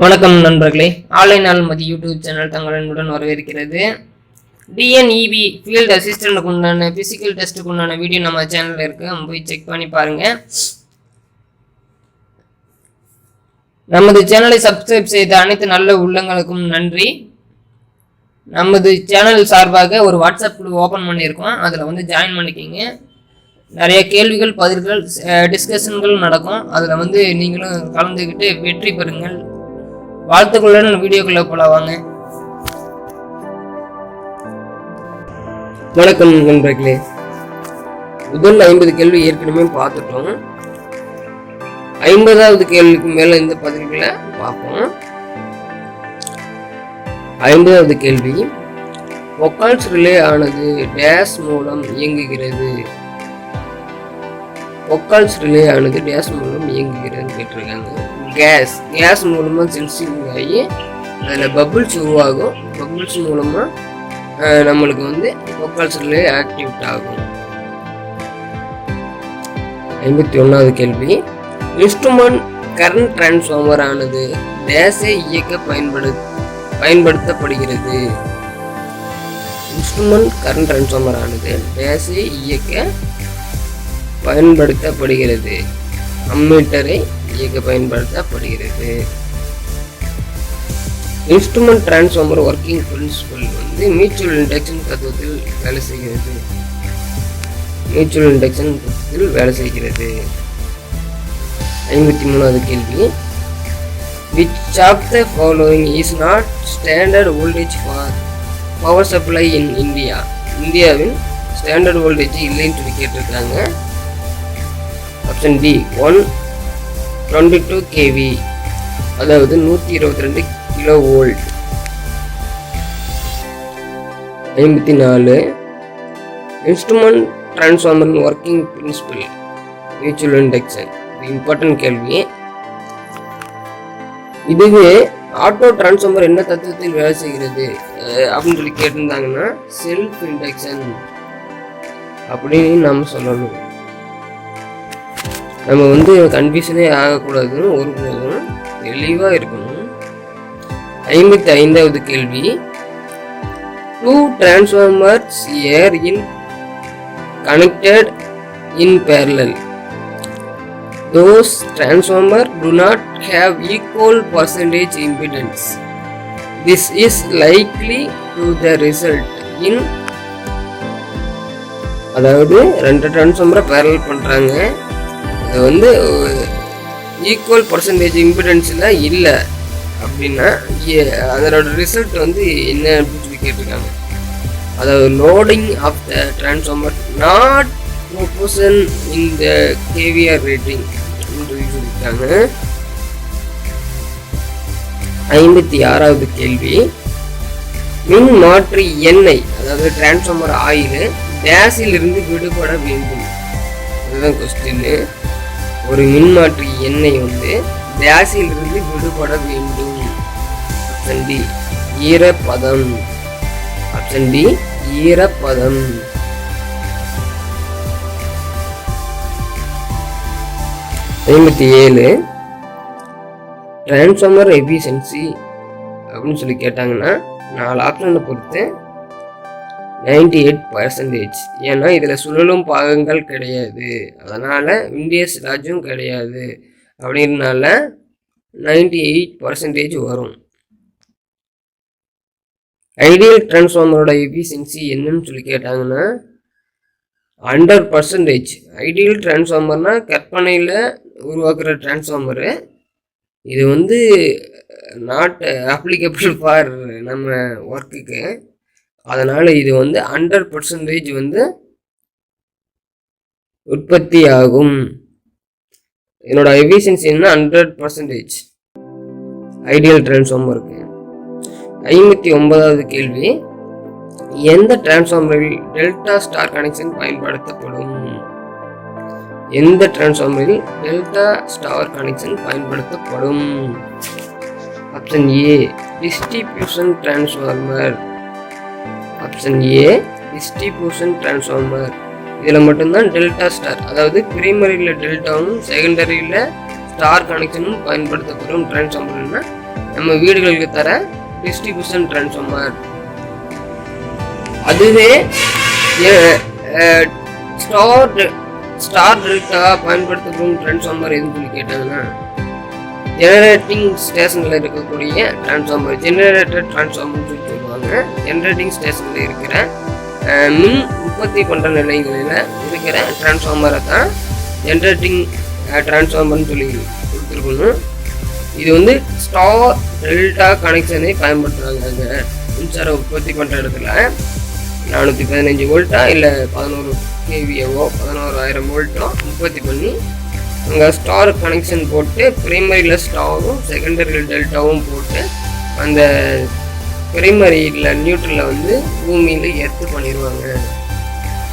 வணக்கம் நண்பர்களே, online ஆல்மதி YouTube channel தங்களுடன் வரவேற்கிறது. டிஎன்இபி ஃபீல்டு அசிஸ்டண்ட்டுக்கு உண்டான ஃபிசிக்கல் டெஸ்ட்டுக்கு உண்டான வீடியோ நம்ம சேனலில் இருக்குது. நம்ம போய் செக் பண்ணி பாருங்கள். நமது சேனலை சப்ஸ்கிரைப் செய்த அனைத்து நல்ல உள்ளங்களுக்கும் நன்றி. நமது சேனல் சார்பாக ஒரு வாட்ஸ்அப் குழு ஓப்பன் பண்ணியிருக்கோம். அதில் ஜாயின் பண்ணிக்கிங்க. நிறைய கேள்விகள் பதில்கள் டிஸ்கஷன்கள் நடக்கும். அதில் நீங்களும் கலந்துக்கிட்டு வெற்றி பெறுங்கள். வாழ்த்துக்களுடன் வீடியோக்குள்ள போலாவாங்க. வணக்கம் நண்பர்களே, முதல் 50 கேள்வி ஏற்கனவே பார்த்துட்டோம். 50வது கேள்விக்கு மேல இந்த பதில்களை பார்ப்போம். 50வது கேள்வி, ஒக்கால்ஸ் ரிலே ஆனது டேஷ் மூலம் இயங்குகிறது. ஒக்கால்ஸ் ரிலே ஆனது டேஷ் மூலம் இயங்குகிறதுன்னு கேட்டிருக்காங்க. கேஸ் மூலமா சென்சிங் ஆகி அதில் பபுள்ஸ் உருவாகும். பபுள்ஸ் மூலமா நம்மளுக்கு ஒக்கால்ஸ் ரிலே ஆக்டிவேட் ஆகும். 51வது கேள்வி, இன்ஸ்ட்ருமெண்ட் கரண்ட் டிரான்ஸ்ஃபார்மர் ஆனது டேஷை இயக்க பயன்படுத்தப்படுகிறது. இன்ஸ்ட்ருமெண்ட் கரண்ட் டிரான்ஸ்ஃபார்மர் ஆனது டேஷை இயக்க பயன்படுத்தப்படுகிறது. அம்மீட்டரை இயக்க பயன்படுத்தப்படுகிறது. Instrument transformer working principal mutual induction தத்துவத்தில் வேலை செய்கிறது. மியூச்சுவல் இண்டக்ஷன் தத்துவத்தில் வேலை செய்கிறது. 53வது கேள்வி, which of the following is not standard voltage for power supply in India? இந்தியாவின் ஸ்டாண்டர்ட் வோல்டேஜ் இல்லைன்னு சொல்லி கேட்டிருக்காங்க. ஆப்ஷன் டி 122 kV, அதாவது 122 kilo volt. 54, instrument transformer working principal mutual induction. இது இம்பார்ட்டன்ட் கேள்வி. இதுவே ஆட்டோ டிரான்ஸ்ஃபார்மர் என்ன தத்துவத்தில் வேலை செய்கிறது அப்படின்னு சொல்லி கேட்டிருந்தாங்கன்னா செல்ஃப் இண்டக்ஷன் அப்படின்னு நம்ம சொல்லணும். நம்ம கன்ஃபியூஷனே ஆகக்கூடாதுன்னு ஒருபோதும் தெளிவாக இருக்கணும். 55வது கேள்வி, 2 transformers are connected in parallel. Those transformers do not have equal percentage impedance. This is likely to the result in, அதாவது 2 டிரான்ஸ்ஃபார்மரை பேரலல் பண்ணுறாங்க. இது ஈக்குவல் பர்சன்டேஜ் இம்பிடன்ஸில் இல்லை அப்படின்னா அதனோட ரிசல்ட் என்ன அப்படின்னு சொல்லி கேட்டிருக்காங்க. அதாவது loading of the transformer not proportion in the KVR rating அப்படின்னு சொல்லி சொல்லியிருக்காங்க. 56வது கேள்வி, மின் மாற்றி எண்ணெய் அதாவது டிரான்ஸ்ஃபார்மர் ஆயில் டேஷில் இருந்து விடுபட வேண்டும். அதுதான் கொஸ்டின். ஒரு மின்மாற்றி எண்ணெய் டேஷில் இருந்து விடுபட வேண்டும். ஆப்ஷன் டி ஈரப்பதம். ஆப்ஷன் டி ஈரப்பதம். 57, டிரான்ஸ்ஃபார்மர் எஃபிஷியன்சி அப்படின்னு சொல்லி கேட்டாங்கன்னா 4 ஆப்ஷனை பொறுத்து 98%. ஏன்னா இதில் சுழலும் பாகங்கள் கிடையாது, அதனால் விண்டியஸ் ராஜும் கிடையாது. அப்படின்றனால 98% வரும். ஐடியல் டிரான்ஸ்ஃபார்மரோட எஃபிஷியன்சி என்னன்னு சொல்லி கேட்டாங்கன்னா 100%. ஐடியல் டிரான்ஸ்ஃபார்மர்னா கற்பனையில் உருவாக்குற டிரான்ஸ்ஃபார்மரு. இது நாட் அப்ளிகபிள் ஃபார் நம்ம ஒர்க்குக்கு. அதனால் இது 100% உற்பத்தி ஆகும். என்னோட எஃபிஷியன்சின்னா 100% ஐடியல் டிரான்ஸ்ஃபார்மருக்கு. 59வது கேள்வி, எந்த டிரான்ஸ்ஃபார்மரில் டெல்டா ஸ்டார் கனெக்ஷன் பயன்படுத்தப்படும்? எந்த டிரான்ஸ்ஃபார்மரில் டெல்டா ஸ்டார் கனெக்ஷன் பயன்படுத்தப்படும்? Option A distribution transformer. Option A distribution transformer. இதில் மட்டும்தான் டெல்டா ஸ்டார், அதாவது பிரைமரியில் டெல்டாவும் செகண்டரியில் ஸ்டார் கனெக்ஷனும் பயன்படுத்தப்படும் டிரான்ஸ்ஃபார்மர்னா நம்ம வீடுகளுக்கு தர டிஸ்ட்ரிபியூஷன் டிரான்ஸ்ஃபார்மர். அதுவே ஸ்டார் டெல்டா பயன்படுத்தப்படும் டிரான்ஸ்ஃபார்மர் எதுன்னு சொல்லி கேட்டாங்கன்னா ஜெனரேட்டிங் ஸ்டேஷனில் இருக்கக்கூடிய டிரான்ஸ்ஃபார்மர், ஜெனரேட்டர் டிரான்ஸ்ஃபார்மர்னு சொல்லி சொல்லுவாங்க. ஜெனரேட்டிங் ஸ்டேஷனில் இருக்கிற மின் உற்பத்தி பண்ணுற நிலையங்களில் இருக்கிற டிரான்ஸ்ஃபார்மரை தான் ஜெனரேட்டிங் டிரான்ஸ்ஃபார்மர்னு சொல்லி கொடுத்துருக்கணும். இது வந்து ஸ்டார் டெல்டா கனெக்ஷனை பயன்படுத்துகிறாங்க. மின்சார உற்பத்தி பண்ணுற இடத்துல 415 வோல்ட்டா இல்லை 11 kVAவோ 11,000 வோல்ட்டோ உற்பத்தி பண்ணி அங்கே ஸ்டார் கனெக்ஷன் போட்டு பிரைமரியில் ஸ்டாரும் செகண்டரியில் டெல்டாவும் போட்டு அந்த பிரைமரியில் நியூட்ரலில் வந்து பூமியில் எர்த்து பண்ணிடுவாங்க.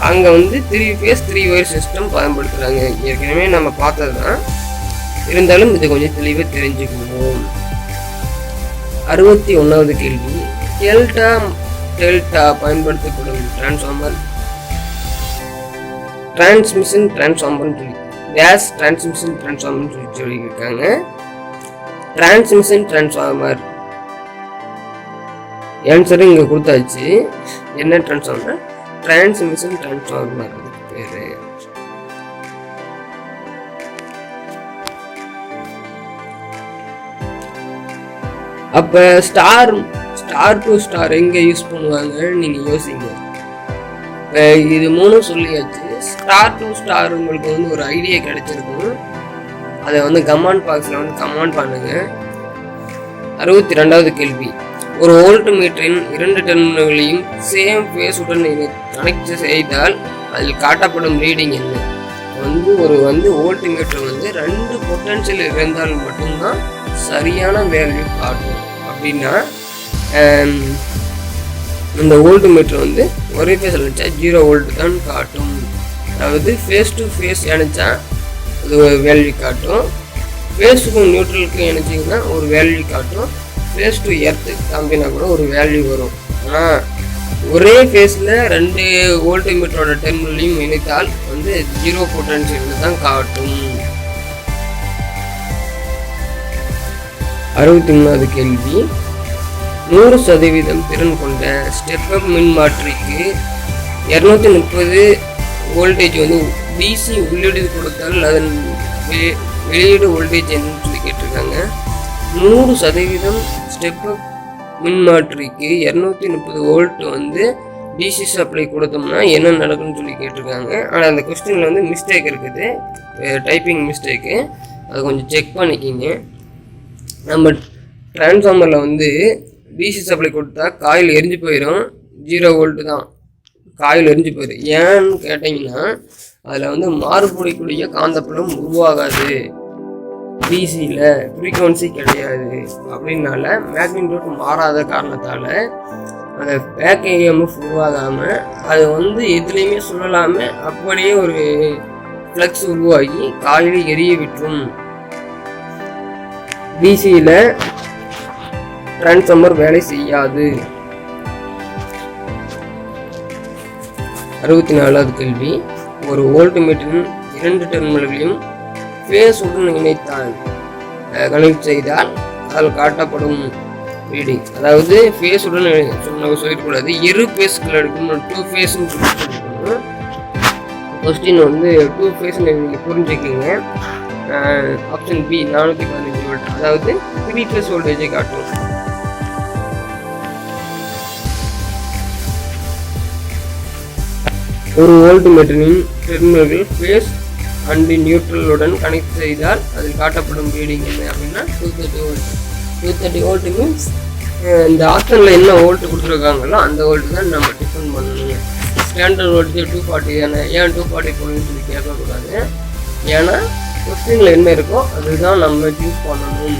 அங்கே வந்து 3 phase 3 wire சிஸ்டம் பயன்படுத்துகிறாங்க. ஏற்கனவே நம்ம பார்த்தது தான், இருந்தாலும் இது கொஞ்சம் தெளிவாக தெரிஞ்சுக்குவோம். 61வது கேள்வி, டெல்டா பயன்படுத்தப்படும் டிரான்ஸ்ஃபார்மர் டிரான்ஸ்மிஷன் டிரான்ஸ்ஃபார்மர்னு சொல்லி கேஸ் டிரான்ஸ்மிஷன் டிரான்ஸ்ஃபார்மர்னு சொல்லியிருக்காங்க. டிரான்ஸ்மிஷன் டிரான்ஸ்ஃபார்மர் ஆன்சரும் இங்கே கொடுத்தாச்சு. என்ன டிரான்ஸ்ஃபார்மர்? டிரான்ஸ்மிஷன் டிரான்ஸ்ஃபார்மர் பேரு. அப்போ ஸ்டார் டு ஸ்டார் எங்கே யூஸ் பண்ணுவாங்கன்னு நீங்கள் யோசிங்க. இது 3 சொல்லியாச்சு. ஸ்டார் டு ஸ்டார் உங்களுக்கு வந்து ஒரு ஐடியா கிடைச்சிருக்கும். அதை வந்து கமெண்ட் பாக்ஸில் வந்து கமெண்ட் பண்ணுங்க. 62வது கேள்வி, ஒரு வோல்ட் மீட்டரின் 2 டெர்மினல்களையும் சேம் ஃபேஸுடன் கனெக்ட் செய்தால் அதில் காட்டப்படும் ரீடிங் என்ன? ஒரு வோல்ட் மீட்டர் வந்து 2 பொட்டன்ஷியல் இருந்தால் மட்டும்தான் சரியான வேல்யூ காட்டும். அப்படின்னா இந்த வோல்ட் மீட்டர் வந்து ஒரே ஃபேஸ் நினச்சா 0 வோல்ட் தான் காட்டும். அதாவது ஃபேஸ் டு ஃபேஸ் நினச்சா அது ஒரு வேல்யூ காட்டும், ஃபேஸுக்கும் நியூட்ரலுக்கும் நினச்சிங்கன்னா ஒரு வேல்யூ காட்டும், ஃபேஸ் டு எர்த்துக்கு காமினா கூட ஒரு வேல்யூ வரும். ஆனால் ஒரே ஃபேஸில் 2 வோல்ட் மீட்டரோட டெர்மினலையும் இணைத்தால் வந்து 0 பொட்டன்ஷியல் தான் காட்டும். 63வது கேள்வி, 100% திறன் கொண்ட ஸ்டெப் அப் மின்மாற்றிக்கு 230 வோல்டேஜ் வந்து டிசி உள்ளீடு கொடுத்தால் அதன் வெளியீடு வோல்டேஜ் என்னன்னு சொல்லி கேட்டிருக்காங்க. 100% ஸ்டெப் அப் மின்மாற்றிக்கு 230 வோல்ட் வந்து டிசி சப்ளை கொடுத்தோம்னா என்ன நடக்கும்னு சொல்லி கேட்டிருக்காங்க. ஆனால் அந்த கொஸ்டினில் வந்து மிஸ்டேக் இருக்குது, டைப்பிங் மிஸ்டேக்கு. அதை கொஞ்சம் செக் பண்ணிக்கிங்க. நம்ம டிரான்ஸ்ஃபார்மரில் வந்து டிசி சப்ளை கொடுத்தா காயில் எரிஞ்சு போயிடும், 0 வோல்ட்டு தான் காயில் எரிஞ்சு போயிடும். ஏன்னு கேட்டிங்கன்னா அதில் வந்து மாறுபடக்கூடிய காந்தப்புலம் உருவாகாது, டிசியில் ஃப்ரீக்வன்சி கிடையாது. அப்படின்னால மேக்னிடியூட் மாறாத காரணத்தால் அந்த பேக் EMF உருவாகாமல் அது வந்து எதுலேயுமே சுழலாமல் அப்படியே ஒரு ஃப்ளக்ஸ் உருவாகி காயில் எரிய விட்டுரும். டிசியில் டிரான்ஸ்ஃபார்மர் வேலை செய்யாது. 64வது கேள்வி, ஒரு வோல்ட் மீட்டரின் 2 டெர்மினல்களையும் ஃபேஸ் உடன் இணைத்தால் கனெக்ட் செய்தால் அதில் காட்டப்படும் ரீடிங். அதாவது ஃபேஸ் உடன் சொல்லிடக்கூடாது, இரு ஃபேஸ்கள் எடுக்கணும், 2 ஃபேஸ்ன்னு சொல்லிட்டு கொஸ்டின் வந்து 2 ஃபேஸ்ன்னு நீங்கள் புரிஞ்சுக்கிங்க. ஆப்ஷன் பி 415 வோல்ட், அதாவது 3 ஃபேஸ் வோல்டேஜை காட்டும். ஒரு வோல்ட் மீட்டரின் டெர்மினல்கள் ஃபேஸ் அண்ட் நியூட்ரலுடன் கனெக்ட் செய்தால் அதில் காட்டப்படும் ரீடிங் என்ன அப்படின்னா 230 வோல்ட். 230 வோல்ட் மீன்ஸ் இந்த ஆப்ஷனில் என்ன வோல்ட் கொடுத்துருக்காங்களோ அந்த வோல்ட் தான் நம்ம டிஃபைன் பண்ணணும். ஸ்டாண்டர்ட் வோல்டேஜ் 240 தானே, ஏன் 240 போடணும்னு சொல்லி கேட்கக்கூடாது. ஏன்னா கொஸ்டினில் என்ன இருக்கோ அதுதான் நம்ம சூஸ் பண்ணணும்.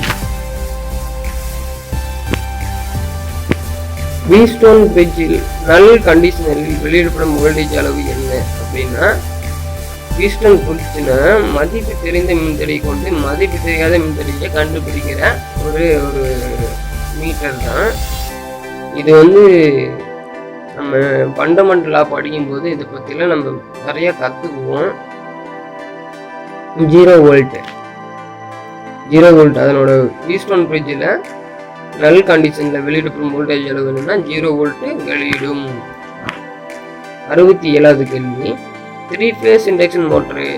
வீஸ்டோன் பிரிட்ஜில் நல் கண்டிஷனரில் வெளியிடப்படும் வோல்டேஜ் அளவு என்ன அப்படின்னா, வீஸ்டோன் பிரிட்ஜ்னா மதிப்பு தெரிந்த மின்தடை கொண்டு மதிப்பு தெரியாத மின்தடையை கண்டுபிடிக்கிற ஒரு மீட்டர் தான் இது. வந்து நம்ம ஃபண்டமெண்டலாக படிக்கும்போது இதை பற்றிலாம் நம்ம நிறையா கற்றுக்குவோம். 0 வோல்ட் அதனோட வீஸ்டோன் பிரிட்ஜில் நல் கண்டிஷனில் வெளியிடப்படும் வோல்டேஜ் அளவு என்னன்னா 0 வோல்ட் வெளியிடும். 67வது கேள்வி, 3 phase இண்டக்ஷன் மோட்டரு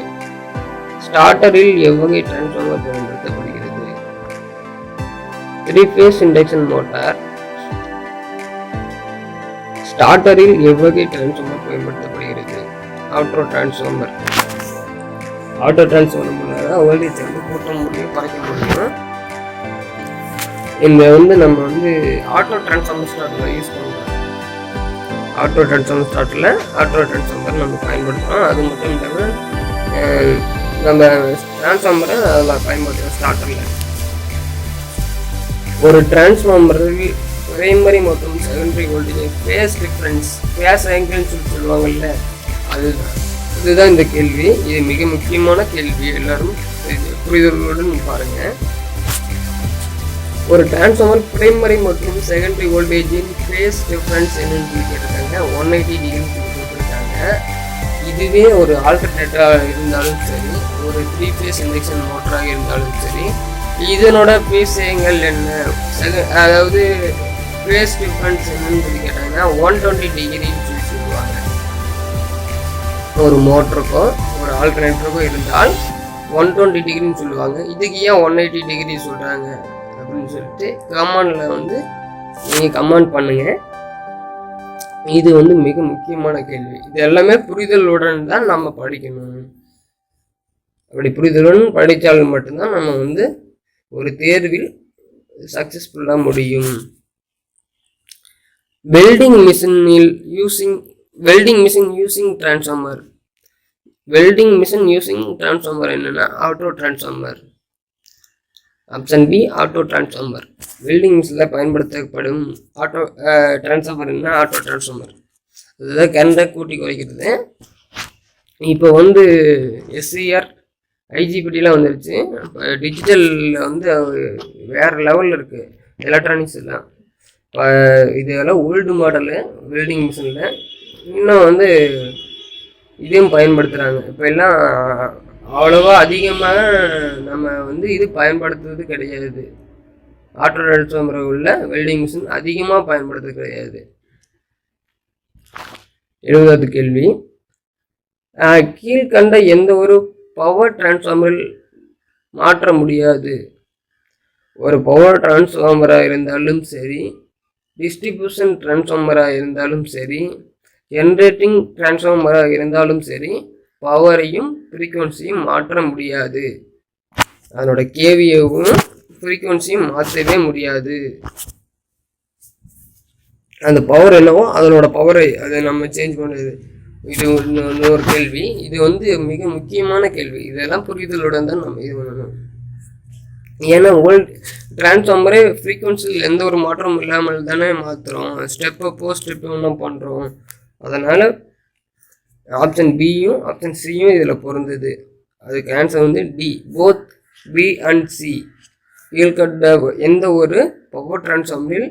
ஸ்டார்டரில் எவ்வகை டிரான்ஸ்ஃபார்மர் பயன்படுத்தப்படுகிறது? 3 phase இண்டக்ஷன் மோட்டார் ஸ்டார்டரில் எவ்வகை டிரான்ஸ்ஃபார்மர் பயன்படுத்தப்படுகிறது? Auto transformer. ஆட்டோ டிரான்ஸ்ஃபார்மர் மூலமாக வோல்டேஜ் வந்து கூட்ட முடியும், குறைக்க முடியும். இந்த வந்து நம்ம வந்து ஆட்டோ டிரான்ஸ்ஃபார்மர் ஸ்டார்டரில் யூஸ் பண்ணுறோம். ஆட்டோ டிரான்ஸ்ஃபார்மர் நம்ம பயன்படுத்துகிறோம். அது மட்டும் இல்லாமல் நம்ம டிரான்ஸ்ஃபார்மரை அதில் பயன்படுத்துகிறோம். ஸ்டார்டரில் ஒரு டிரான்ஸ்ஃபார்மரில் பிரைமரி மற்றும் செகண்டரி வோல்டேஜ் ஃபேஸ் ஆங்கிள்னு சொல்லுவாங்கல்ல, இதுதான் இந்த கேள்வி. இது மிக முக்கியமான கேள்வி, எல்லாரும் புரிதலுடன் பாருங்க. ஒரு டிரான்ஸ்ஃபார்மர் பிரைமரி மற்றும் செகண்டரி வோல்டேஜின் ஃபேஸ் டிஃபரன்ஸ் என்னன்னு சொல்லி கேட்டிருக்காங்க. 180 டிகிரி கொடுத்துருக்காங்க. இதுவே ஒரு ஆல்டர்னேட்டராக இருந்தாலும் சரி, ஒரு 3 phase இண்டக்ஷன் மோட்டராக இருந்தாலும் சரி, இதனோட ஃபேஸ் ஆங்கிள் என்ன, அதாவது ஃபேஸ் டிஃபரன்ஸ் என்னன்னு சொல்லி கேட்டாங்கன்னா 120 டிகிரின்னு சொல்லி சொல்லுவாங்க. ஒரு மோட்டருக்கோ ஒரு ஆல்டர்னேட்டருக்கோ இருந்தால் 120 டிகிரின்னு சொல்லுவாங்க. இதுக்கு ஏன் 180 டிகிரி சொல்கிறாங்க அப்படின்னு சொல்லிட்டு கமெண்டில் வந்து நீங்கள் கமெண்ட் பண்ணுங்கள். இது வந்து மிக முக்கியமான கேள்வி. இது எல்லாமே புரிதலுடன் தான் நம்ம படிக்கணும். அப்படி புரிதலுடன் படித்தால் மட்டும்தான் நம்ம வந்து ஒரு தேர்வில் சக்ஸஸ்ஃபுல்லாக முடியும். Welding machine using transformer. Welding machine using transformer என்னன்னா auto transformer. Option B auto transformer. Welding மிஷினில் பயன்படுத்தப்படும் ஆட்டோ டிரான்ஸ்ஃபார்மர் என்ன ஆட்டோ டிரான்ஸ்ஃபார்மர். அதுதான் கரண்டை கூட்டி குறைக்கிறது. இப்போ வந்து எஸ்சிஆர் ஐஜிபிடிலாம் வந்துருச்சு. இப்போ டிஜிட்டலில் வந்து வேறு லெவலில் இருக்குது எலக்ட்ரானிக்ஸ் எல்லாம். இப்போ இதெல்லாம் ஓல்டு மாடலு வெல்டிங் மிஷினில். இன்னும் வந்து இதையும் பயன்படுத்துகிறாங்க. இப்போ எல்லாம் அவ்வளோவா அதிகமாக நம்ம வந்து இது பயன்படுத்துறது கிடையாது. ஆட்டோ டிரான்ஸ்ஃபார்மர் உள்ள வெல்டிங் மிஷின் அதிகமாக பயன்படுத்துறது கிடையாது. 70வது கேள்வி, கீழ்கண்ட எந்த ஒரு பவர் டிரான்ஸ்ஃபார்மரில் மாற்ற முடியாது? ஒரு பவர் டிரான்ஸ்ஃபார்மராக இருந்தாலும் சரி, டிஸ்ட்ரிபியூஷன் டிரான்ஸ்ஃபார்மராக இருந்தாலும் சரி, ஜென்ரேட்டிங் டிரான்ஸ்ஃபார்மராக இருந்தாலும் சரி, பவரையும் ஃப்ரீக்குவன்சியும் மாற்ற முடியாது. அதனோட கேவியவும் ஃப்ரீக்குவன்சியும் மாற்றவே முடியாது. அந்த பவர் என்னவோ அதனோட பவரை அதை நம்ம சேஞ்ச் பண்ணுறது. இது இன்னொரு கேள்வி. இது வந்து மிக முக்கியமான கேள்வி. இதெல்லாம் புரிதலுடன் தான் நம்ம இது பண்ணணும். ஏன்னா டிரான்ஸ்ஃபார்மரே ஃப்ரீக்குவன்சியில் எந்த ஒரு மாற்றமும் இல்லாமல் தானே மாற்றுறோம். ஸ்டெப்போ ஸ்டெப் ஒன்றும் பண்ணுறோம். அதனால் ஆப்ஷன் பியும் ஆப்ஷன் சியும் இதில் பொருந்தது. அதுக்கு ஆன்சர் வந்து D, both B and C. கீழ்கண்ட எந்த ஒரு பவர் டிரான்ஸ்ஃபார்மரில்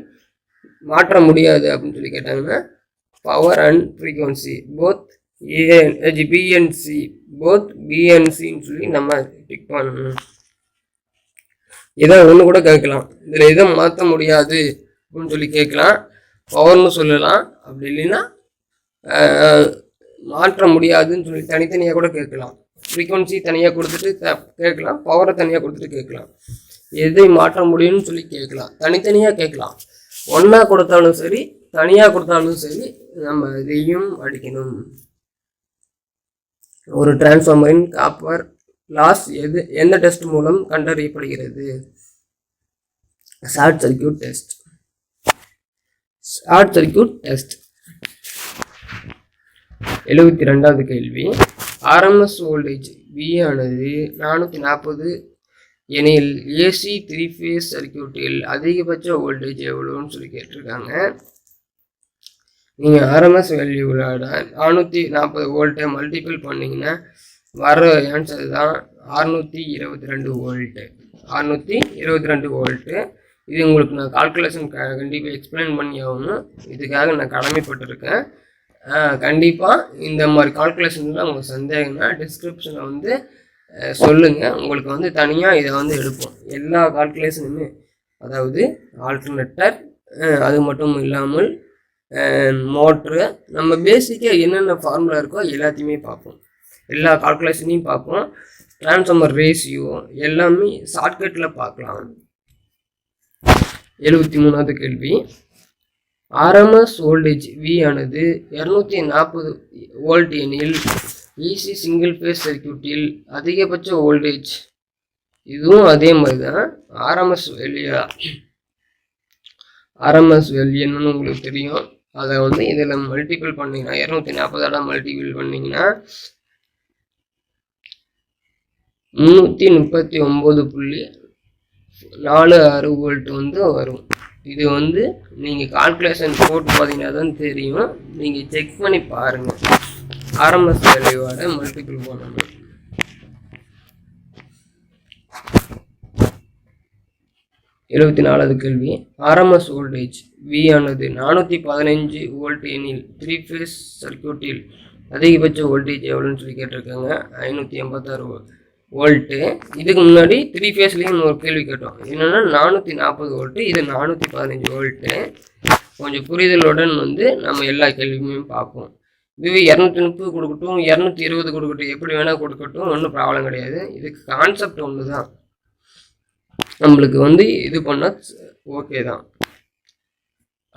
மாற்ற முடியாது அப்படின்னு சொல்லி கேட்டாங்கன்னா power and frequency both B and C, both பிஎன்சின்னு சொல்லி நம்ம டிக் பண்ணணும். இதை ஒன்று கூட கேட்கலாம். இதில் இதை மாற்ற முடியாது அப்படின்னு சொல்லி கேட்கலாம். பவர்னு சொல்லலாம். அப்படி இல்லைன்னா மாற்ற முடியாதுன்னு சொல்லி தனித்தனியாக கூட கேட்கலாம். ஃப்ரீக்குவன்சி தனியாக கொடுத்துட்டு கேட்கலாம், பவரை தனியாக கொடுத்துட்டு கேட்கலாம். எதை மாற்ற முடியும்னு சொல்லி கேட்கலாம். தனித்தனியாக கேட்கலாம். ஒன்றா கொடுத்தாலும் சரி, தனியாக கொடுத்தாலும் சரி, நம்ம இதையும் அடிக்கணும். ஒரு டிரான்ஸ்ஃபார்மரின் காப்பர் லாஸ் எந்த டெஸ்ட் மூலம் கண்டறியப்படுகிறது? Short circuit test. 72வது கேள்வி, ஆர்எம்எஸ் வோல்டேஜ் V ஆனது 440 எனில் ஏசி 3 phase சர்க்யூட்டில் அதிகபட்ச வோல்டேஜ் எவ்வளோன்னு சொல்லி கேட்டிருக்காங்க. நீங்கள் ஆர்எம்எஸ் வேல்யூவோட 440 வோல்ட்டை மல்டிபிள் பண்ணிங்கன்னா வர ஆன்சர் தான் 622 வோல்ட்டு. 622 வோல்ட்டு. இது உங்களுக்கு நான் கால்குலேஷன் கண்டிப்பாக எக்ஸ்பிளைன் பண்ணி ஆகணும். இதுக்காக நான் கடமைப்பட்டிருக்கேன். கண்டிப்பாக இந்த மாதிரி கால்குலேஷன்லாம் உங்களுக்கு சந்தேகம்னா டிஸ்கிரிப்ஷனில் வந்து சொல்லுங்கள். உங்களுக்கு வந்து தனியாக இதை வந்து எடுப்போம். எல்லா கால்குலேஷனுமே அதாவது ஆல்டர்னேட்டர், அது மட்டும் இல்லாமல் மோட்ரு, நம்ம பேசிக்காக என்னென்ன ஃபார்முலா இருக்கோ எல்லாத்தையுமே பார்ப்போம், எல்லா கால்குலேஷனையும் பார்ப்போம். ட்ரான்ஸ்ஃபார்மர் ரேஷியோ எல்லாமே ஷார்ட்கட்டில் பார்க்கலாம். 73வது கேள்வி, ஆர்எம்எஸ் வோல்டேஜ் V ஆனது 240 வோல்ட் எனில் ஈசி சிங்கிள் ஃபேஸ் சர்க்யூட்டில் அதிகபட்ச வோல்டேஜ். இதுவும் அதே மாதிரி தான். ஆர்எம்எஸ் வேல்யூ என்னன்னு உங்களுக்கு தெரியும். அதை வந்து இதில் மல்டிபிள் பண்ணிங்கன்னா 240 மல்டிபிள் பண்ணிங்கன்னா 339.46 வோல்ட் வந்து வரும். இது வந்து நீங்கள் கால்குலேஷன் போட்டு பார்த்தீங்கன்னா தான் தெரியும். நீங்கள் செக் பண்ணி பாருங்கள். ஆர்எம்எஸ் வேல்யூவோட மல்டிபிள் பண்ணணும். 74வது கேள்வி, ஆர்எம்எஸ் வோல்டேஜ் V ஆனது 415 வோல்ட் எனில் 3 ஃபேஸ் சர்க்யூட்டில் அதிகபட்ச வோல்டேஜ் எவ்வளோன்னு சொல்லி கேட்டிருக்காங்க. 586 வோல்ட்டு. இதுக்கு முன்னாடி 3 ஃபேஸ்லேயும் ஒரு கேள்வி கேட்டோம். என்னென்னா 440 வோல்ட்டு, இது 415 வோல்ட்டு. கொஞ்சம் புரிதலுடன் வந்து நம்ம எல்லா கேள்வியுமே பார்ப்போம். இதுவே 230 கொடுக்கட்டும், 220 கொடுக்கட்டும், எப்படி வேணால் கொடுக்கட்டும், ஒன்றும் ப்ராப்ளம் கிடையாது. இதுக்கு கான்செப்ட் ஒன்று தான், நம்மளுக்கு வந்து இது பண்ணால் ஓகே தான்.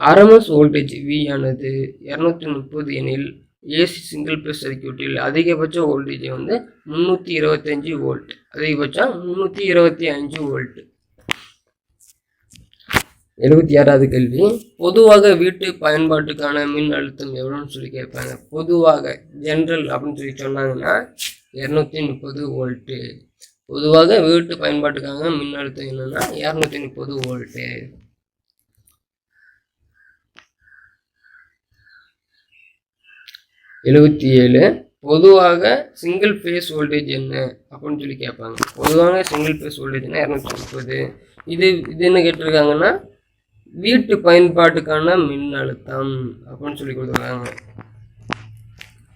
ஆர்எம்எஸ் வோல்டேஜ் V ஆனது 230 எனில் ஏசி சிங்கிள் ஃபேஸ் சர்க்யூட்டில் அதிகபட்ச வோல்டேஜ் வந்து 325 வோல்ட், அதிகபட்சம் 325 வோல்ட். 76வது கேள்வி, பொதுவாக வீட்டு பயன்பாட்டுக்கான மின் அழுத்தம் எவ்வளோன்னு சொல்லி கேட்பாங்க. பொதுவாக ஜென்ரல் அப்படின்னு சொல்லி சொன்னாங்கன்னா 230 வோல்ட்டு. பொதுவாக வீட்டு பயன்பாட்டுக்காக மின் அழுத்தம் என்னன்னா 230 வோல்ட்டு. 77, பொதுவாக சிங்கிள் ஃபேஸ் வோல்டேஜ் என்ன அப்படின்னு சொல்லி கேட்பாங்க. பொதுவாக சிங்கிள் ஃபேஸ் வோல்டேஜ்னா 230. இது என்ன கேட்டிருக்காங்கன்னா வீட்டு பயன்பாட்டுக்கான மின் அழுத்தம் அப்படின்னு சொல்லி கொடுத்துருக்காங்க.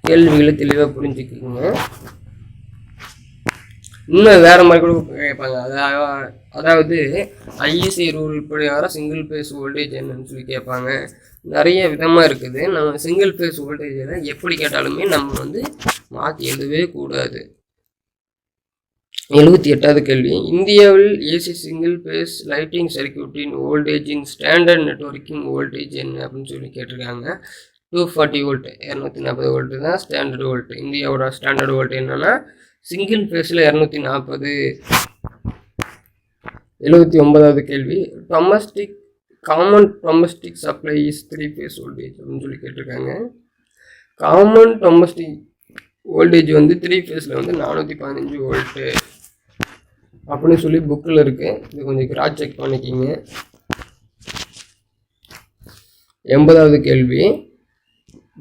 கேள்விகளை தெளிவாக புரிஞ்சுக்கிங்க. இன்னும் வேறு மாதிரி கூட கேட்பாங்க. அதாவது ஐஎஸ்ஐ ரூல் பிரகார சிங்கிள் ஃபேஸ் வோல்டேஜ் என்னன்னு சொல்லி கேட்பாங்க. நிறைய விதமாக இருக்குது. நம்ம சிங்கிள் ஃபேஸ் வோல்டேஜில் எப்படி கேட்டாலுமே நம்ம வந்து மாற்றி எழுதவே கூடாது. 78வது கேள்வி, இந்தியாவில் ஏசி சிங்கிள் ஃபேஸ் லைட்டிங் சர்க்யூட்டின் வோல்டேஜின் ஸ்டாண்டர்ட் நெட்வொர்க்கிங் வோல்டேஜ் என்ன அப்படின்னு சொல்லி கேட்டிருக்காங்க. 240 வோல்ட், 240 வோல்ட்டு தான் ஸ்டாண்டர்ட் வோல்ட். இந்தியாவோட ஸ்டாண்டர்ட் வோல்ட் என்னன்னா சிங்கிள் ஃபேஸில் 240. 79வது கேள்வி, common domestic supply is 3 face voltage அப்படின்னு சொல்லி கேட்டிருக்காங்க. காமன் டொமஸ்டிக் வோல்டேஜ் வந்து 3 ஃபேஸில் வந்து 415 வோல்ட்டு அப்படின்னு சொல்லி புக்கில் இருக்குது. இது கொஞ்சம் கிராஸ் செக் பண்ணிக்கிங்க. 80வது கேள்வி,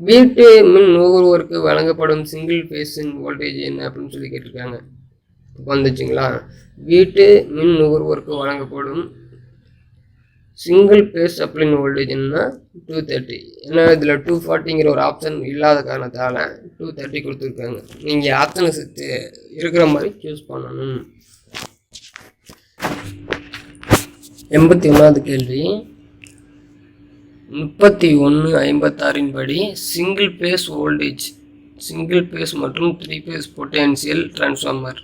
வீட்டு மின் நுகர்வோருக்கு வழங்கப்படும் சிங்கிள் ஃபேஸின் வோல்டேஜ் என்ன அப்படின்னு சொல்லி கேட்டிருக்காங்க. வந்துச்சுங்களா? வீட்டு மின் நுகர்வோருக்கு வழங்கப்படும் சிங்கிள் ஃபேஸ் சப்ளைன் வோல்டேஜ் என்ன 230. ஏன்னா இதில் 240ங்கிற ஒரு ஆப்ஷன் இல்லாத காரணத்தால் 230 கொடுத்துருக்காங்க. நீங்கள் ஆப்ஷனை இருக்கிற மாதிரி சூஸ் பண்ணணும். 81வது கேள்வி, 3156 படி single phase voltage, single phase மற்றும் 3 phase potential transformer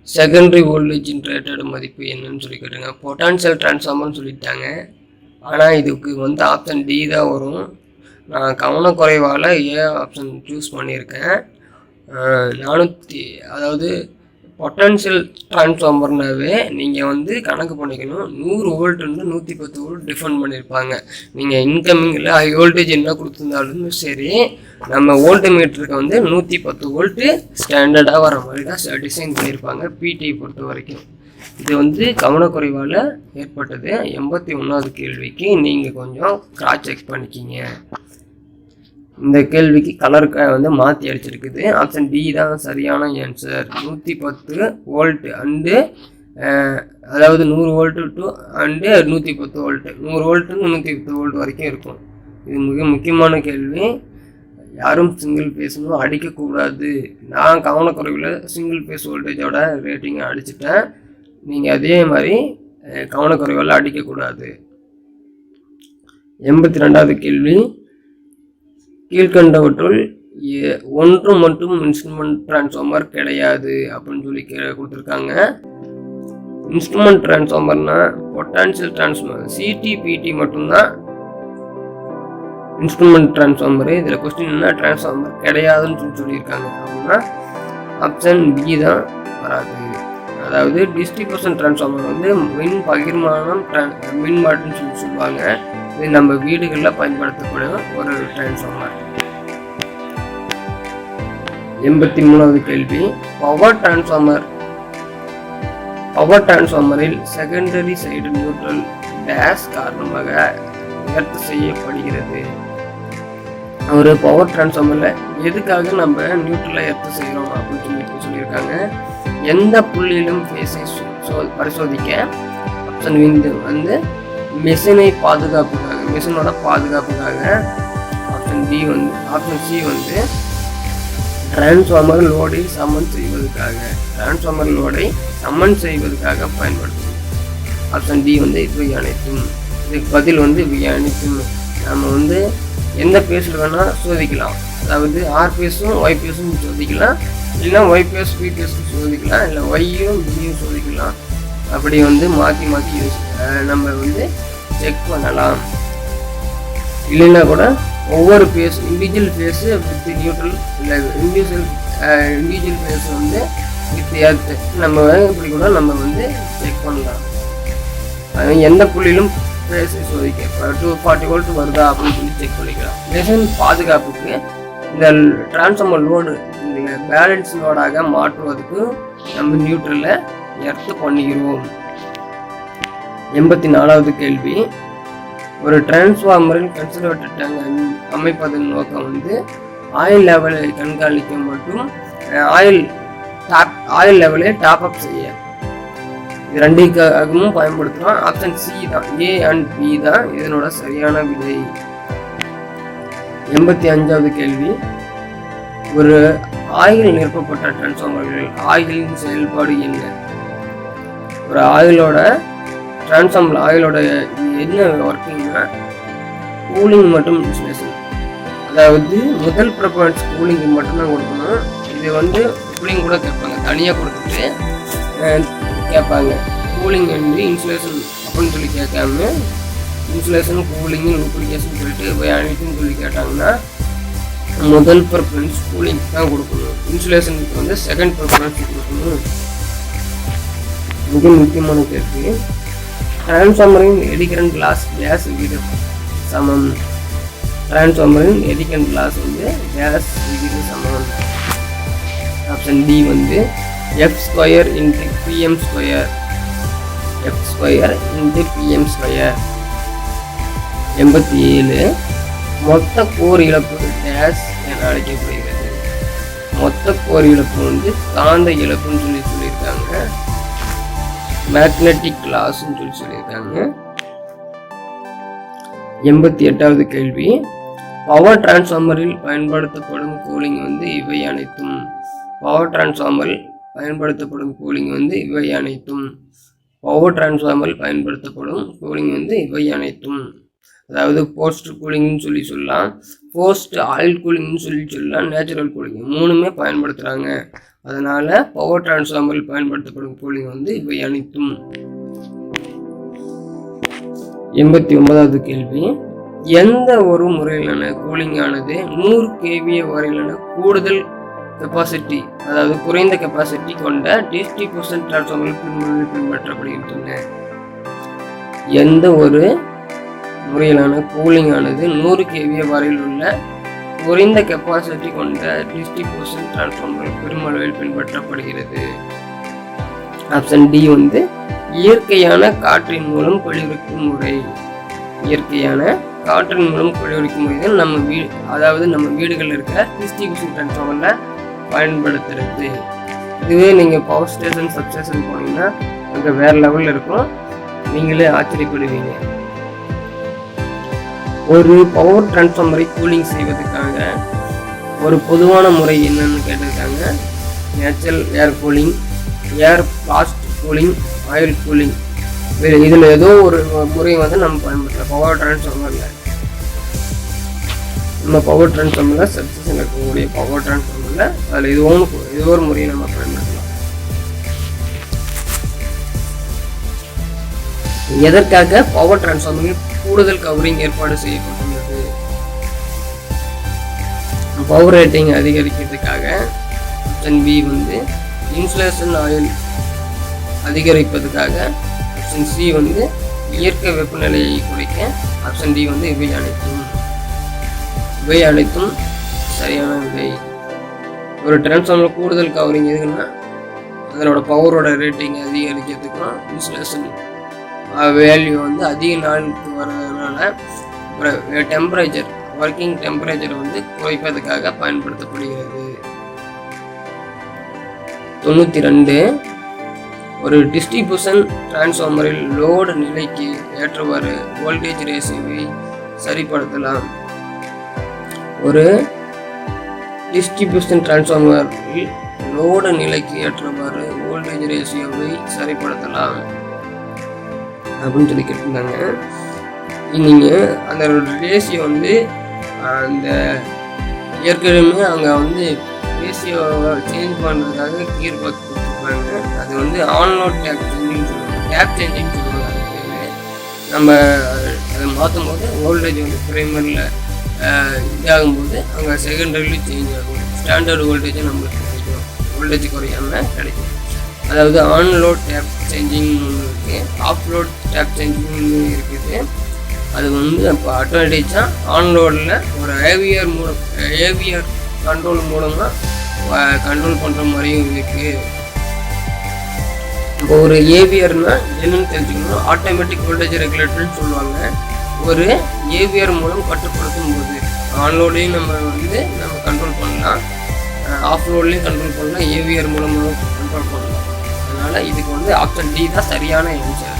secondary voltage rated மதிப்பு என்னன்னு சொல்லி கேட்டுங்க. பொட்டான்சியல் டிரான்ஸ்ஃபார்மர்னு சொல்லிட்டாங்க. ஆனால் இதுக்கு வந்து ஆப்ஷன் டி தான் வரும். நான் கவனக்குறைவால் ஆப்ஷன் சூஸ் பண்ணியிருக்கேன். 400, அதாவது பொட்டன்ஷியல் டிரான்ஸ்ஃபார்மர்னாவே நீங்கள் வந்து கணக்கு பண்ணிக்கணும். 100 வோல்ட்லேருந்து 110 வோல்ட் டிஃபைன் பண்ணியிருப்பாங்க. நீங்கள் இன்கமிங்கில் ஹை வோல்டேஜ் என்ன கொடுத்துருந்தாலும் சரி, நம்ம வோல்ட் மீட்டருக்கு வந்து 110 வோல்ட்டு ஸ்டாண்டர்டாக வர மாதிரி தான் டிசைன் பண்ணியிருப்பாங்க பிடி பொறுத்த வரைக்கும். இது வந்து கவனக்குறைவால் ஏற்பட்டது. 81வது கேள்விக்கு நீங்கள் கொஞ்சம் கிராஸ் செக் பண்ணிக்கிங்க. இந்த கேள்விக்கு கலருக்காக வந்து மாற்றி அடிச்சிருக்குது. ஆப்ஷன் டி தான் சரியான ஆன்சர். 110 வோல்ட் அண்டு அதாவது 100 volt to and 110 volt, 100 volt 110 volt வரைக்கும் இருக்கும். இது மிக முக்கியமான கேள்வி. யாரும் சிங்கிள் ஃபேஸும் அடிக்கக்கூடாது. நான் கவனக்குறைவில் சிங்கிள் ஃபேஸ் வோல்டேஜோட ரேட்டிங்கை அடிச்சிட்டேன். நீங்கள் அதே மாதிரி கவனக்குறைவால் அடிக்கக்கூடாது. 82வது கேள்வி, கீழ்கண்டவற்றுள் ஒன்று மட்டும் இன்ஸ்ட்ருமெண்ட் டிரான்ஸ்ஃபார்மர் கிடையாது அப்படின்னு சொல்லி கொடுத்துருக்காங்க. இன்ஸ்ட்ருமெண்ட் டிரான்ஸ்ஃபார்மர்னா பொட்டான்சியல் டிரான்ஸ்ஃபார்மர் CTPT மட்டும்தான் இன்ஸ்ட்ருமெண்ட் டிரான்ஸ்ஃபார்மர். இதில் கொஸ்டின் என்ன, டிரான்ஸ்ஃபார்மர் கிடையாதுன்னு சொல்லியிருக்காங்க. அப்படின்னா ஆப்ஷன் பி தான் வராது. அதாவது டிஸ்ட்ரிபியூஷன் டிரான்ஸ்ஃபார்மர் வந்து மின் பகிர்மானம் மின்மாற்றின்னு சொல்லுவாங்க. இது நம்ம வீடுகளில் பயன்படுத்தக்கூடிய ஒரு டிரான்ஸ்ஃபார்மர். 83வது கேள்வி, பவர் டிரான்ஸ்ஃபார்மரில் செகண்டரி சைடு நியூட்ரல் டேஷ் காரணமாக எர்த் செய்யப்படுகிறது. ஒரு பவர் டிரான்ஸ்ஃபார்மர்ல எதுக்காக நம்ம நியூட்ரலை எர்த் செய்யறோம் அப்படின்னு சொல்லியிருக்காங்க. எந்த புள்ளியிலும் ஃபேஸை பரிசோதிக்க. ஆப்ஷன் வந்து மெஷினை பாதுகாப்புக்காக, மெஷினோட பாதுகாப்புக்காக. ஆப்ஷன் சி வந்து டிரான்ஸ்ஃபார்மர் லோடை சமன் செய்வதற்காக பயன்படுத்தும். ஆப்ஷன் டி வந்து இவை அனைத்தும். இதுக்கு பதில் வந்து இவை அனைத்தும். நம்ம வந்து எந்த பேஸில் வேணால் சோதிக்கலாம். அதாவது ஆர் பேஸும் ஒய் பேஸும் சோதிக்கலாம், இல்லைன்னா ஒய் பேஸ் பி பேஸும் சோதிக்கலாம், இல்லை ஒய்யும் பியும் சோதிக்கலாம். அப்படி வந்து மாற்றி நம்ம வந்து செக் பண்ணலாம். இல்லைன்னா கூட ஒவ்வொரு phase individual phase with neutral, இல்லை இண்டிவிஜுவல் பேஸ் வந்து வித் எர்த் நம்ம இப்படி கூட நம்ம வந்து செக் பண்ணலாம். எந்த புள்ளியிலும் பேஸை சோதிக்க 240 வோல்ட் வருதா அப்படின்னு சொல்லி செக் பண்ணிக்கலாம். மெஷின் பாதுகாப்புக்கு இந்த டிரான்ஸ்ஃபார்மர் லோடு இந்த பேலன்ஸ் லோடாக மாற்றுவதற்கு நம்ம நியூட்ரலை எர்த் பண்ணிக்கிறோம். 84வது கேள்வி, ஒரு டிரான்ஸ்ஃபார்மரில் கன்சர்வேட்டர் டேங்க் அமைப்பதன் நோக்கம் வந்து ஆயில் லெவலை கண்காணிக்க மற்றும் ஆயில் லெவலை டாப் அப் செய்ய. இது ரெண்டுக்காகவும் பயன்படுத்துகிறோம். ஆப்ஷன் சி தான், ஏ அண்ட் பி தான் இதனோட சரியான விடை. 85வது கேள்வி, ஒரு ஆயில் நிரப்பப்பட்ட டிரான்ஸ்ஃபார்மர்கள் ஆயிலின் செயல்பாடு என்ன? ஒரு ஆயிலோட என்ன ஒர்க்கிங்னா கூலிங் மற்றும் இன்சுலேஷன். அதாவது முதல் ப்ரிஃபரன்ஸ் கூலிங்கு மட்டும்தான் கொடுக்கணும். இது வந்து கூலிங் கூட கேட்பாங்க, தனியாக கொடுத்துட்டு கேட்பாங்க. கூலிங் வந்து இன்சுலேஷன் அப்படின்னு சொல்லி கேட்காம இன்சுலேஷன், கூலிங், லூப்ளிகேஷன் சொல்லிட்டு அனைத்துன்னு சொல்லி கேட்டாங்கன்னா முதல் ப்ரிஃபரன்ஸ் கூலிங் தான் கொடுக்கணும். இன்சுலேஷனுக்கு வந்து செகண்ட் ப்ரிஃபரன்ஸ் கொடுக்கணும். மிக முக்கியமான கேள்வி, டிரான்ஸ்ஃபார்மரின் எடி கரண்ட் கேஸ் விகிதம் சமம். டிரான்ஸ்ஃபார்மரின் எடி கரண்ட் வந்து கேஸ் விகிதம் சமம். ஆப்ஷன் டி வந்து F² × PM². F² × PM². 87, மொத்த கோர் இழப்பு டேஷ் என அழைக்கப்படுகிறது. மொத்த கோர் இழப்பு வந்து காந்த இழப்புன்னு சொல்லியிருக்காங்க. மேக்னெட்டிக் லாஸ்ன்னு சொல்லியிருக்காங்க. 88வது கேள்வி, பவர் டிரான்ஸ்ஃபார்மரில் பயன்படுத்தப்படும் கூலிங் வந்து இவை அனைத்தும். பவர் டிரான்ஸ்ஃபார்மரில் பயன்படுத்தப்படும் கூலிங் வந்து இவை அனைத்தும். பவர் டிரான்ஸ்ஃபார்மரில் பயன்படுத்தப்படும் கூலிங் வந்து இவை அனைத்தும். அதாவது போஸ்ட் கூலிங்னு சொல்லலாம், போஸ்ட் ஆயில் கூலிங்னு சொல்லலாம், நேச்சுரல் கூலிங் மூணுமே பயன்படுத்துகிறாங்க. அதனால் பவர் டிரான்ஸ்ஃபார்மரில் பயன்படுத்தப்படும் கூலிங் வந்து இவை அனைத்தும். 89வது கேள்வி, எந்த ஒரு முறையிலான கூலிங் ஆனது 100 kVA வரையிலான கூடுதல் கெப்பாசிட்டி, அதாவது குறைந்த கெப்பாசிட்டி கொண்ட டிஸ்ட்ரிபியூஷன் டிரான்ஸ்ஃபார்மரில் பின்பற்றப்படுகின்றன? எந்த ஒரு முறையிலான கூலிங் ஆனது 100 kVA வரையில் உள்ள குறைந்த கெப்பாசிட்டி கொண்ட டிஸ்ட்ரிபியூஷன் டிரான்ஸ்ஃபார்மர் பெருமளவில் பின்பற்றப்படுகிறது? ஆப்ஷன் டி வந்து இயற்கையான காற்றின் மூலம் குளிர்விக்கும் முறை. இயற்கையான காற்றின் மூலம் குளிர்விக்கும் முறை தான் நம்ம வீடுகளில் இருக்கிற டிஸ்ட்ரிபியூஷன் டிரான்ஸ்ஃபார்மரில் பயன்படுத்துறது. இதுவே நீங்கள் பவர் ஸ்டேஷன் சப்ஸ்டேஷன் போனீங்கன்னா அங்கே வேறு லெவலில் இருக்கும், நீங்களே ஆச்சரியப்படுவீங்க. ஒரு பவர் டிரான்ஸ்ஃபார்மரை கூலிங் செய்வதற்காக ஒரு பொதுவான முறை என்னன்னு கேட்டிருக்காங்க. நேச்சுரல் ஏர் கூலிங், ஏர் பிளாஸ்ட் கூலிங், ஆயில் கூலிங். இதில் ஏதோ ஒரு முறை வந்து நம்ம பயன்படுத்தலாம். பவர் டிரான்ஸ்ஃபார்மரில் சப்ஸ்டேஷன் இருக்கக்கூடிய பவர் டிரான்ஸ்ஃபார்மரில் அதில் ஏதோ ஒரு முறையை நம்ம பயன்படுத்தலாம். எதற்காக பவர் டிரான்ஸ்ஃபார்மரில் கூடுதல் கவரிங் ஏற்பாடு செய்யப்பட்டுள்ளது? பவர் ரேட்டிங் அதிகரிக்கிறதுக்காக. ஆப்ஷன் பி வந்து இன்சுலேஷன் ஆயில் அதிகரிப்பதற்காக. ஆப்ஷன் சி வந்து இயற்கை வெப்பநிலையை குறைக்க. ஆப்ஷன் டி வந்து இவை அனைத்தும் சரியான விடை. ஒரு டிரான்ஸ்ஃபார்மர் கூடுதல் கவரிங் எதுக்குன்னா அதனோட பவரோட ரேட்டிங் அதிகரிக்கிறதுக்கும் இன்சுலேஷன் வேல்யூ வந்து அதிக நாளுக்கு வர்றதுனால டெம்பரேச்சர் ஒர்க்கிங் டெம்பரேச்சர் வந்து குறைப்பதற்காக பயன்படுத்தப்படுகிறது. 92 ஒரு டிஸ்ட்ரிபியூஷன் டிரான்ஸ்ஃபார்மரில் லோடு நிலைக்கு ஏற்றவாறு வோல்டேஜ் ரேஷியோவை சரிப்படுத்தலாம். ஒரு டிஸ்ட்ரிபியூஷன் டிரான்ஸ்ஃபார்மரில் லோடு நிலைக்கு ஏற்றவாறு வோல்டேஜ் ரேஷியோவை சரிப்படுத்தலாம் அப்படின்னு சொல்லி கேட்டிருந்தாங்க. நீங்கள் அந்த ரேஷியோ வந்து அந்த ஏற்கனவே அங்கே வந்து ரேஷியோவை சேஞ்ச் பண்ணுறதுக்காக கீர் பாக்ஸ் கொடுத்துருப்பாங்க. அது வந்து ஆன்லோட் டேப் சேஞ்சிங் சொல்லுவாங்க. அதுக்கு நம்ம அதை மாற்றும் போது வோல்டேஜ் வந்து ப்ரைமரியில் இதாகும்போது அங்கே செகண்டரிலையும் சேஞ்ச் ஆகும். ஸ்டாண்டர்ட் வோல்டேஜும் நம்மளுக்கு கிடைக்கும், வோல்டேஜ் குறையாமல் கிடைக்கும். அதாவது ஆன்லோட் டேப் சேஞ்சிங் ஒன்று இருக்குது, ஆஃப்லோட் டேப் சேஞ்சிங் இருக்குது. அது வந்து இப்போ அட்வான்டேஜாக ஆன்லோடில் ஒரு ஏவியர் கண்ட்ரோல் மூலமாக கண்ட்ரோல் பண்ணுற மாதிரியும் இருக்குது. இப்போ ஒரு ஏவியர்னா என்னன்னு தெரிஞ்சுக்கணும். ஆட்டோமேட்டிக் வோல்டேஜ் ரெகுலேட்டர்னு சொல்லுவாங்க. ஒரு ஏவியர் மூலம் கட்டுப்படுத்தும் போது ஆன்லோட்லேயும் நம்ம கண்ட்ரோல் பண்ணலாம், ஆஃப்லோட்லேயும் கண்ட்ரோல் பண்ணலாம், ஏவியர் மூலமாக கண்ட்ரோல் பண்ணலாம். அதனால் இதுக்கு வந்து ஆப்ஷன் டி தான் சரியான ஆன்சர்.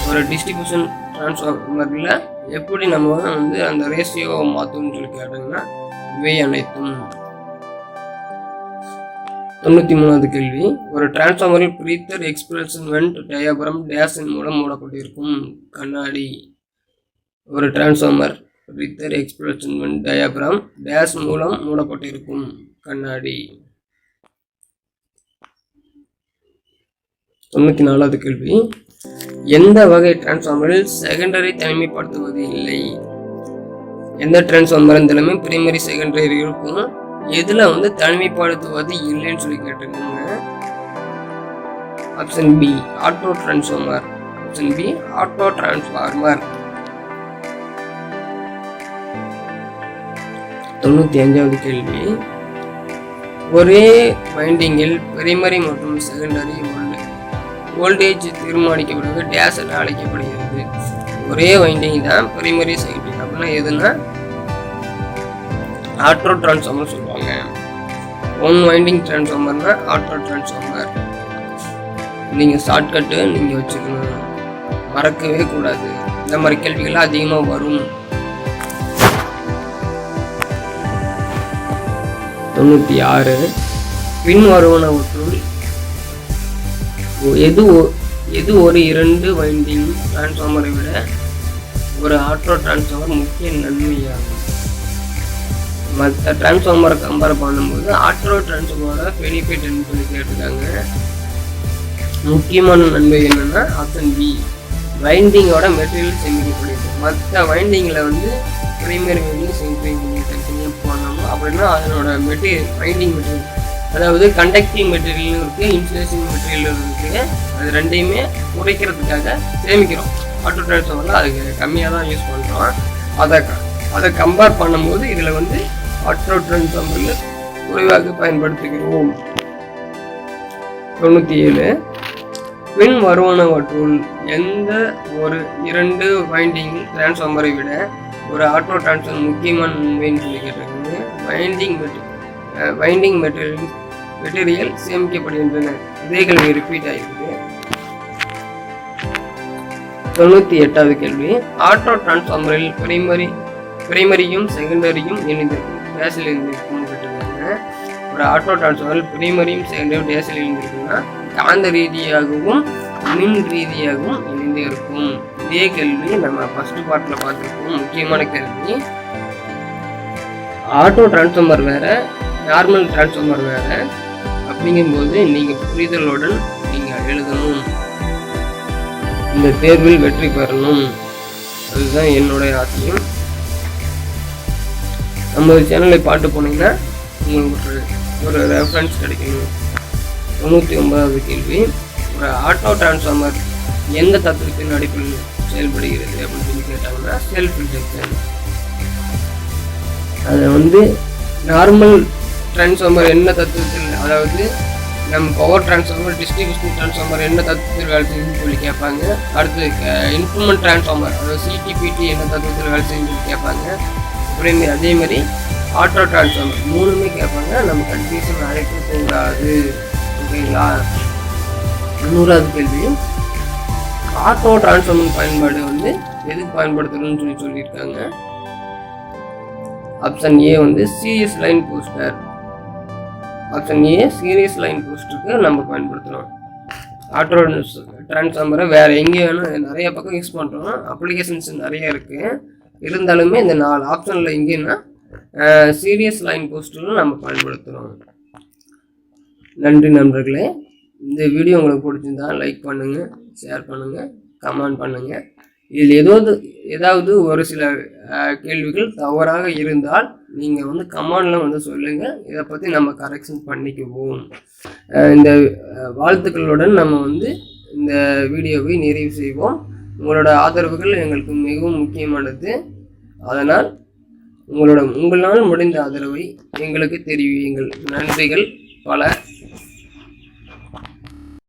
ஒரு டிஸ்ட்ரிபியூஷன் டிரான்ஸ்ஃபார்மரில் எப்படி நம்ம வந்து அந்த ரேஷியோவை மாற்றணும்னு சொல்லி கேட்டிங்கன்னா இவை அனைத்தும். 93வது கேள்வி. ஒரு டிரான்ஸ்ஃபார்மரில் பிரீத்தர் எக்ஸ்பிரஷன்மெண்ட் டயாபிராம் டேஷின் மூலம் மூடப்பட்டிருக்கும் கண்ணாடி. ஒரு டிரான்ஸ்ஃபார்மர் பிரீத்தர் எக்ஸ்பிரஷன்மெண்ட் டயாபிராம் டேஷ் மூலம் மூடப்பட்டிருக்கும் கண்ணாடி. 94வது கேள்வி. எந்த வகை டிரான்ஸ்ஃபார்மரில் செகண்டரி தனிமைப்படுத்துவது இல்லை? எந்த டிரான்ஸ்ஃபார்மர் இருந்தாலுமே பிரைமரி செகண்டரி இருக்கும். எதுல வந்து தனிமைப்படுத்துவது இல்லைன்னு சொல்லி கேட்டிருக்காங்க. Option B auto transformer. Option B auto transformer. 95வது கேள்வி. ஒரே வைண்டிங்கில் பிரைமரி மற்றும் செகண்டரி வோல்டேஜ் தீர்மானிக்கப்படுவது டேஷ் என அழைக்கப்படுகிறது. ஒரே வைண்டிங் தான் பிரைமரி செகண்டரி. அப்படின்னா எதுனா ஆட்டோ டிரான்ஸ்ஃபார்மர் சொல்லுவாங்க. ஒன் வைண்டிங் டிரான்ஸ்ஃபார்மர்னா ஆட்டோ டிரான்ஸ்ஃபார்மர். நீங்கள் ஷார்ட்கட்டு நீங்கள் வச்சுக்கணும், மறக்கவே கூடாது. இந்த மாதிரி கேள்விகள்லாம் அதிகமாக வரும். 96 பின்வருவனவற்றுள் எது ஒரு 2 வைண்டிங் டிரான்ஸ்ஃபார்மரை விட ஒரு ஆட்டோ டிரான்ஸ்ஃபார்மர் முக்கிய நன்மையாகும்? மற்ற டிரான்ஸ்ஃபார்மரை கம்பேர் பண்ணும்போது ஆட்டோ டிரான்ஸ்ஃபார்மரோட பெனிஃபிட் சொல்லி கேட்டிருக்காங்க. முக்கியமான நன்மை என்னன்னா ஆப்ஷன் பி வைண்டிங்கோட மெட்டீரியல் சேமிக்கப்படுது. மற்ற வைண்டிங்கில் வந்து பிரைமரி வைண்டிங் செகண்டரி வைண்டிங் தனித்தனியாக பண்ணணும். அப்படின்னா அதனோட வைண்டிங் மெட்டீரியல், அதாவது கண்டக்டிங் மெட்டீரியலும் இருக்குது, இன்சுலேஷன் மெட்டீரியலும் இருக்குது. அது ரெண்டையுமே குறைக்கிறதுக்காக சேமிக்கிறோம். ஆட்டோ டிரான்ஸ்ஃபார்மரில் அதுக்கு கம்மியாக தான் யூஸ் பண்ணுறோம். அதை கம்பேர் பண்ணும்போது இதில் வந்து ஆட்டோ டிரான்ஸ்ஃபார்மரில் குறைவாக பயன்படுத்துகிறோம். 97 பின் வருவனவற்றுள் எந்த ஒரு 2 வைண்டிங் டிரான்ஸ்ஃபார்மரை விட ஒரு ஆட்டோ டிரான்ஸ்ஃபார்மர் முக்கியமான நன்மைன்னு சொல்லி கேட்டிருக்காங்க. வைண்டிங் மெட்டீரியல் சேமிக்கப்படுகின்றன. இதே கேள்வி ரிப்பீட் ஆகிருக்கு. 98வது கேள்வி. ஆட்டோ டிரான்ஸ்ஃபார்மரில் பிரைமரியும் செகண்டரியும் இணைந்திருக்கும் டேஷில் இருந்திருக்கும் கேட்டிருக்காங்க. ஒரு ஆட்டோ டிரான்ஸ்ஃபார்மரில் பிரைமரியும் செகண்டரியும் டேஷில் இருந்திருக்குன்னா காந்த ரீதியாகவும் மின் ரீதியாகவும் இணைந்து இருக்கும். இதே கேள்வி நம்ம ஃபர்ஸ்ட் பார்ட்டில் பார்த்துருக்கோம். முக்கியமான கேள்வி, ஆட்டோ டிரான்ஸ்ஃபார்மர் வேற, நார்மல் டிரான்ஸ்ஃபார்மர் வேற அப்படிங்கும்போது நீங்கள் புரிதலுடன் நீங்கள் எழுதணும். இந்த தேர்வில் வெற்றி பெறணும், அதுதான் என்னுடைய ஆசையும். நம்ம சேனலை பாட்டு போனீங்கன்னா உங்களுக்கு ஒரு ரெஃபரன்ஸ் கிடைக்கணும். 99வது கேள்வி, ஒரு ஆட்டோ டிரான்ஸ்ஃபார்மர் எந்த தத்துவத்தின் அடிப்படையில் செயல்படுகிறது அப்படின்னு சொல்லி கேட்டாங்கன்னா செல்ஃப் இன்டக்ஷன். அது நார்மல் டிரான்ஸ்ஃபார்மர் என்ன தத்துவத்தில், அதாவது நம்ம பவர் டிரான்ஸ்ஃபார்மர், டிஸ்ட்ரிபியூஷன் டிரான்ஸ்ஃபார்மர் என்ன தத்துவத்தில் வேலை செய்யுன்னு சொல்லி கேட்பாங்க. அடுத்து இன்ஸ்ட்ருமெண்ட் டிரான்ஸ்ஃபார்மர், அதாவது சிடிபிடி என்ன தத்துவத்தில் வேலை செய்யுன்னு சொல்லி கேட்பாங்க. அதே மாதிரி ஆட்டோ டிரான்ஸ்ஃபார்மர் மூணுமே கேட்பாங்க. நம்ம கன்ஃபியூஷன் அழைக்கக்கூடாது, ஓகேங்களா? 100வது கேள்வி, ஆட்டோ டிரான்ஸ்ஃபார்மர் பயன்பாடு எதுக்கு பயன்படுத்தணும்னு சொல்லியிருக்காங்க. Option A series line booster. Option A series line பூஸ்டருக்கு நம்ம பயன்படுத்தணும். ஆட்டோ டிரான்ஸ்ஃபார்மரை வேறு எங்கே வேணும், நிறைய பக்கம் யூஸ் பண்ணுறோம், அப்ளிகேஷன்ஸ் நிறைய இருக்குது. இருந்தாலுமே இந்த 4 ஆப்ஷனில் எங்கேன்னா சீரியஸ் லைன் பூஸ்டரும் நம்ம பயன்படுத்துகிறோம். நன்றி நண்பர்களே. இந்த வீடியோ உங்களுக்கு பிடிச்சிருந்தா லைக் பண்ணுங்கள், ஷேர் பண்ணுங்கள், கமெண்ட் பண்ணுங்கள். இதில் ஏதாவது ஒரு சில கேள்விகள் தவறாக இருந்தால் நீங்கள் கமெண்டில் சொல்லுங்கள். இதை பற்றி நம்ம கரெக்ஷன் பண்ணிக்குவோம். இந்த வாழ்த்துக்களுடன் நம்ம இந்த வீடியோவை நிறைவு செய்வோம். உங்களோட ஆதரவுகள் எங்களுக்கு மிகவும் முக்கியமானது. அதனால் உங்களால் முடிந்த ஆதரவை எங்களுக்கு தெரிவியுங்கள். நன்றிகள் பல.